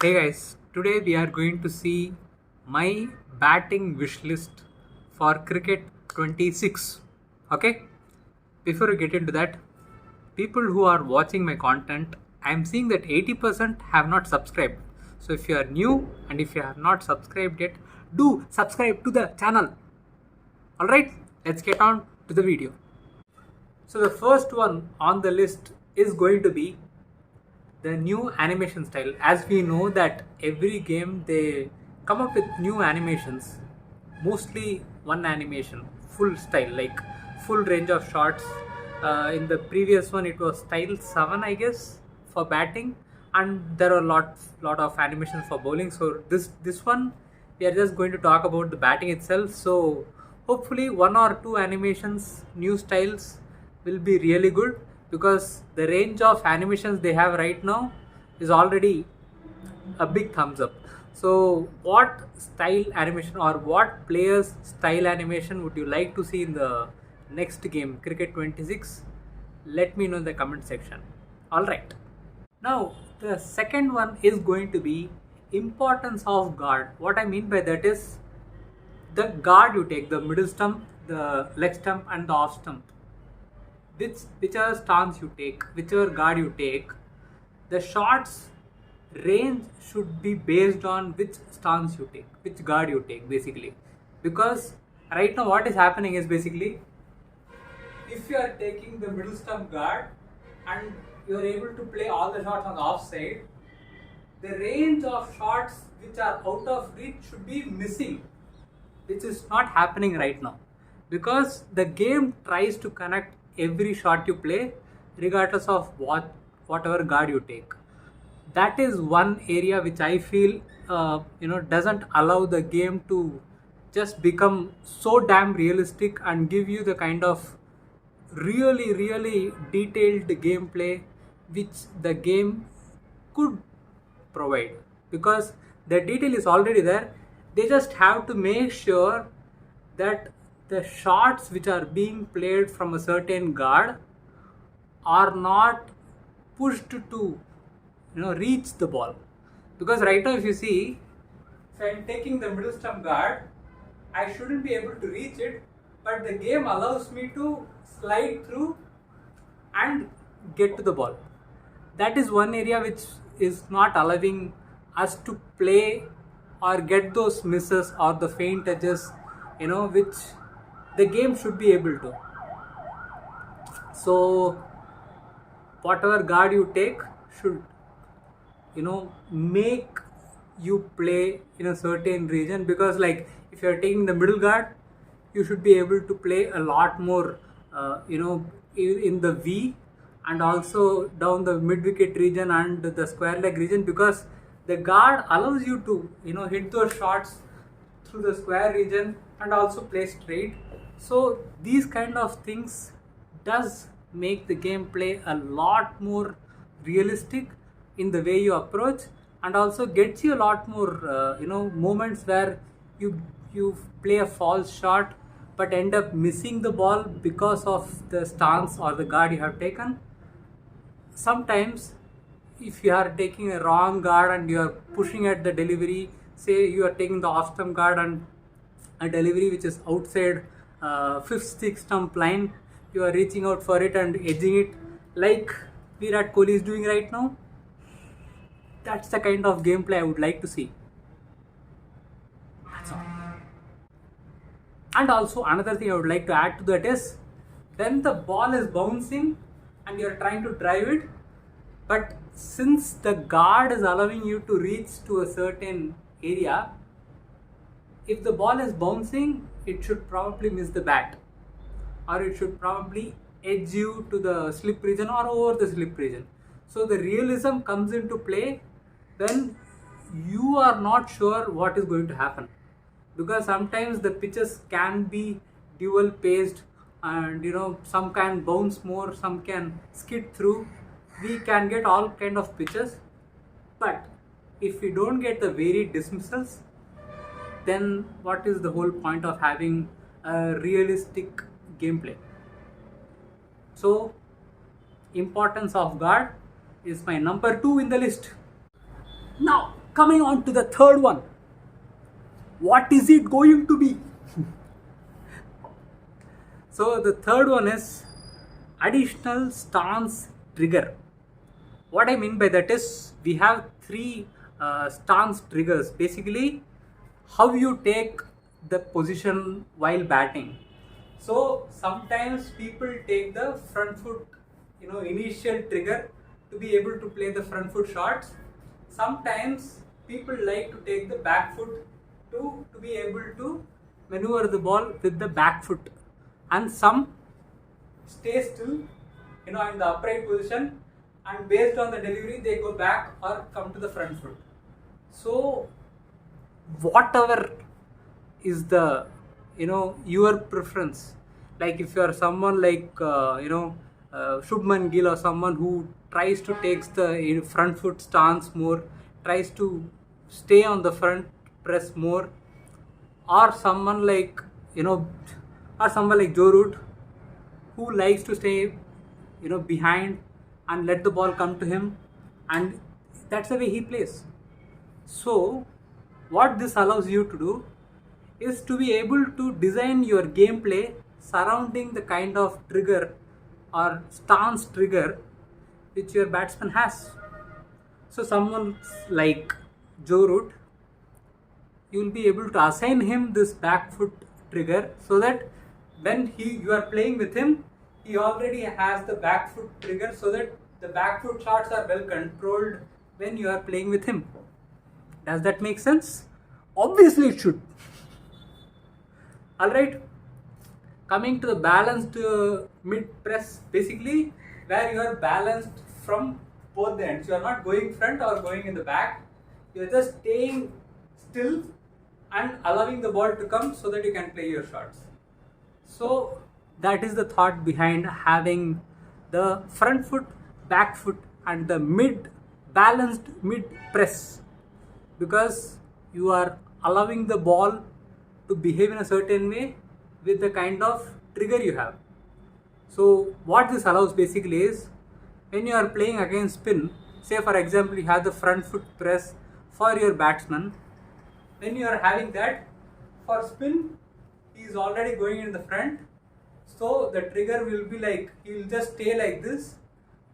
Hey guys, today we are going to see my batting wish list for cricket 26. Okay, before we get into that, people who are watching my content, I am seeing that 80% have not subscribed. So if you are new and if you have not subscribed yet, do subscribe to the channel. Alright, let's get on to the video. So the first one on the list is going to be the new animation style. As we know that every game they come up with new animations, mostly one animation, full style, like full range of shots. In the previous one it was style 7 I guess for batting, and there are lot of animations for bowling. So this one we are just going to talk about the batting itself. So hopefully one or two animations, new styles will be really good, because the range of animations they have right now is already a big thumbs up. So what style animation or what players style animation would you like to see in the next game, cricket 26? Let me know in the comment section. Alright, now the second one is going to be importance of guard. What I mean by that is the guard you take, the middle stump, the leg stump and the off stump. Whichever stance you take, whichever guard you take, the shots range should be based on which stance you take, which guard you take basically. Because right now what is happening is basically, if you are taking the middle stump guard and you are able to play all the shots on the off side, the range of shots which are out of reach should be missing, which is not happening right now, because the game tries to connect every shot you play regardless of whatever guard you take. That is one area which I feel doesn't allow the game to just become so damn realistic and give you the kind of really detailed gameplay which the game could provide, because the detail is already there. They just have to make sure that the shots which are being played from a certain guard are not pushed to reach the ball. Because right now if you see, if I am taking the middle stump guard, I shouldn't be able to reach it, but the game allows me to slide through and get to the ball. That is one area which is not allowing us to play or get those misses or the faint edges, which the game should be able to. So whatever guard you take should make you play in a certain region, because like if you are taking the middle guard, you should be able to play a lot more in the V and also down the mid wicket region and the square leg region, because the guard allows you to hit those shots through the square region and also play straight. So these kind of things does make the gameplay a lot more realistic in the way you approach, and also gets you a lot more moments where you play a false shot but end up missing the ball because of the stance or the guard you have taken. Sometimes if you are taking a wrong guard and you are pushing at the delivery, say you are taking the off stump guard and a delivery which is outside 5th, 6th stump line, you are reaching out for it and edging it like Virat Kohli is doing right now. That's the kind of gameplay I would like to see. That's all. And also another thing I would like to add to that is, when the ball is bouncing and you are trying to drive it, but since the guard is allowing you to reach to a certain area, if the ball is bouncing, it should probably miss the bat, or it should probably edge you to the slip region or over the slip region. So the realism comes into play when you are not sure what is going to happen, because sometimes the pitches can be dual paced and some can bounce more, some can skid through. We can get all kind of pitches, but if we don't get the varied dismissals, then what is the whole point of having a realistic gameplay? So importance of guard is my number 2 in the list. Now Coming on to the third one. What is it going to be? So the third one is additional stance trigger. What I mean by that is we have three stance triggers. Basically, how you take the position while batting. So sometimes people take the front foot, initial trigger to be able to play the front foot shots. Sometimes people like to take the back foot to be able to maneuver the ball with the back foot, and some stay still, in the upright position, and based on the delivery they go back or come to the front foot. So whatever is the your preference, like if you are someone like Shubman Gill, or someone who tries to take the front foot stance more, tries to stay on the front press more, or someone like Joe Root, who likes to stay behind and let the ball come to him, and that's the way he plays. So what this allows you to do is to be able to design your gameplay surrounding the kind of trigger or stance trigger which your batsman has. So someone like Joe Root, you will be able to assign him this back foot trigger, so that when you are playing with him, he already has the back foot trigger, so that the back foot shots are well controlled when you are playing with him. Does that make sense? Obviously it should. Alright, coming to the balanced mid press, basically where you are balanced from both the ends. You are not going front or going in the back, you are just staying still and allowing the ball to come so that you can play your shots. So that is the thought behind having the front foot, back foot and the balanced mid press, because you are allowing the ball to behave in a certain way with the kind of trigger you have. So what this allows basically is, when you are playing against spin, say for example you have the front foot press for your batsman, when you are having that for spin, he is already going in the front, so the trigger will be like, he will just stay like this,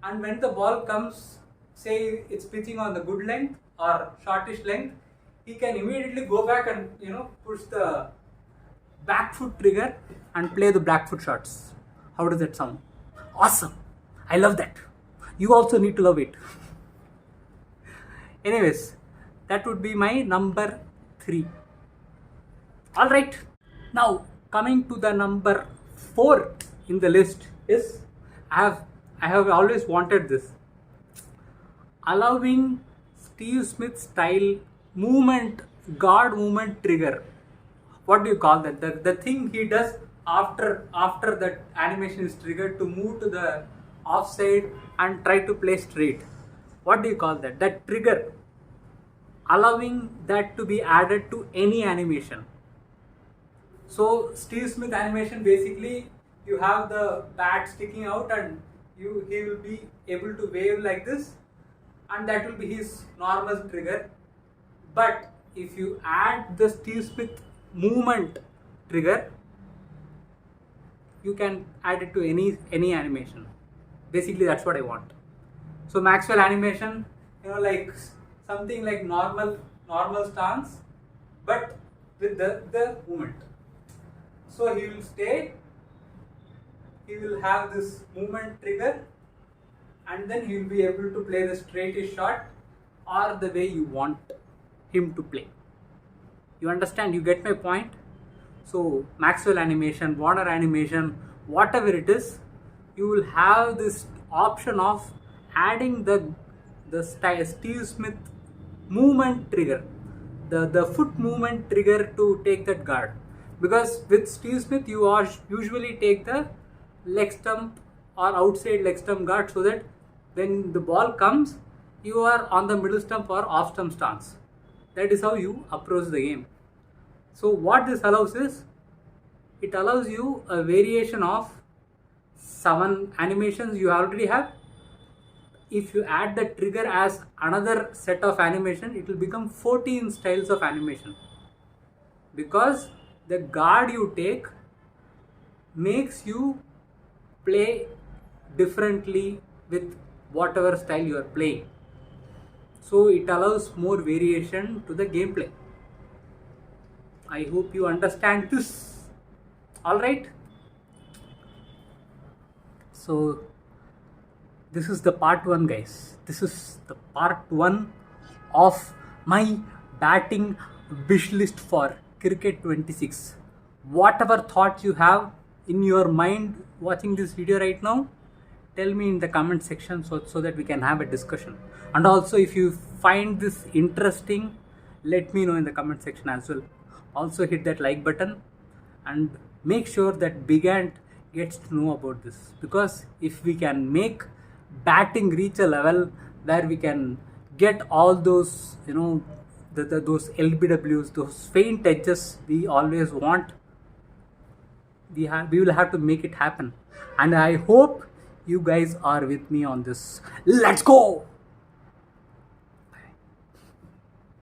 and when the ball comes, say it's pitching on the good length or shortish length, he can immediately go back and push the back foot trigger and play the back foot shots. How does that sound? Awesome! I love that. You also need to love it. Anyways, that would be my number 3. Alright, now coming to the number 4 in the list is, I have always wanted this. Allowing Steve Smith style guard movement trigger. What do you call that? The thing he does after that animation is triggered, to move to the offside and try to play straight. What do you call that? That trigger. Allowing that to be added to any animation. So Steve Smith animation, basically you have the bat sticking out and he will be able to wave like this, and that will be his normal trigger. But if you add the Steve Smith movement trigger, you can add it to any animation. Basically that's what I want. So Maxwell animation, like something like normal stance, but with the movement. So he will stay, he will have this movement trigger, and then he will be able to play the straightest shot or the way you want him to play. You understand? You get my point? So Maxwell animation, Warner animation, whatever it is, you will have this option of adding the Steve Smith movement trigger, the foot movement trigger to take that guard. Because with Steve Smith you usually take the leg stump or outside leg stump guard, so that when the ball comes, you are on the middle stump or off stump stance. That is how you approach the game. So what this allows is, it allows you a variation of 7 animations you already have. if you add the trigger as another set of animation, it will become 14 styles of animation, because the guard you take makes you play differently with whatever style you are playing. So it allows more variation to the gameplay. I hope you understand this. Alright. So this is the part 1, guys. This is the part 1 of my batting wish list for Cricket 26. Whatever thoughts you have in your mind watching this video right now, tell me in the comment section so that we can have a discussion. And also, if you find this interesting, let me know in the comment section as well. Also hit that like button and make sure that Big Ant gets to know about this, because if we can make batting reach a level where we can get all those, those LBWs, those faint edges we always want, we will have to make it happen. And I hope you guys are with me on this. Let's go!